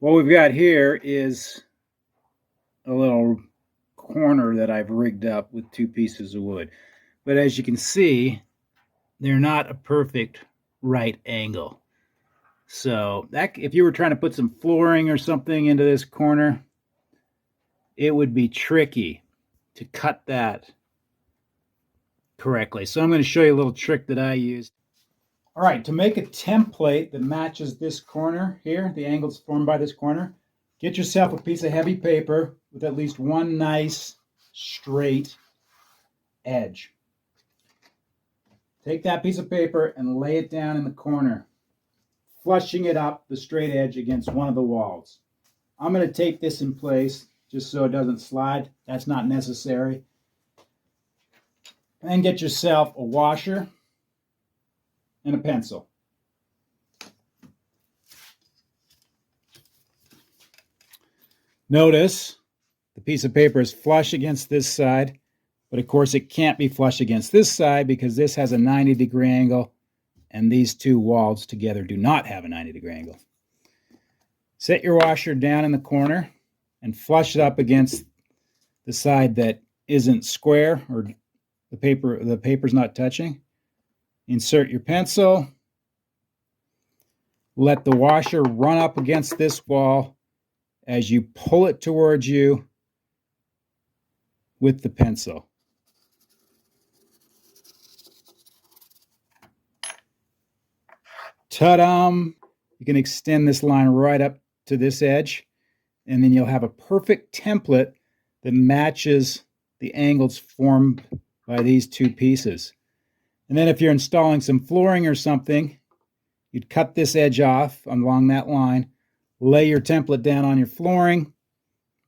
What we've got here is a little corner that I've rigged up with two pieces of wood. But as you can see, they're not a perfect right angle. So that if you were trying to put some flooring or something into this corner, it would be tricky to cut that correctly. So I'm going to show you a little trick that I used. All right, to make a template that matches this corner here, the angles formed by this corner, get yourself a piece of heavy paper with at least one nice straight edge. Take that piece of paper and lay it down in the corner, flushing it up the straight edge against one of the walls. I'm going to tape this in place just so it doesn't slide. That's not necessary. And then get yourself a washer and a pencil. Notice the piece of paper is flush against this side, but of course it can't be flush against this side because this has a 90-degree angle and these two walls together do not have a 90-degree angle. Set your washer down in the corner and flush it up against the side that isn't square or the paper's not touching. Insert your pencil. Let the washer run up against this wall as you pull it towards you with the pencil. Ta-da! You can extend this line right up to this edge, and then you'll have a perfect template that matches the angles formed by these two pieces. And then if you're installing some flooring or something, you'd cut this edge off along that line, lay your template down on your flooring,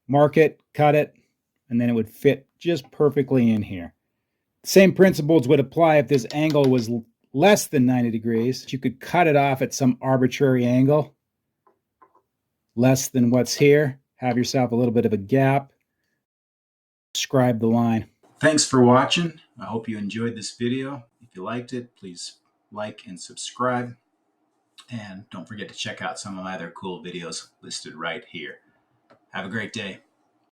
mark it, cut it, and then it would fit just perfectly in here. The same principles would apply if this angle was less than 90 degrees. You could cut it off at some arbitrary angle, less than what's here. Have yourself a little bit of a gap. Scribe the line. Thanks for watching. I hope you enjoyed this video. If you liked it, please like and subscribe. And don't forget to check out some of my other cool videos listed right here. Have a great day.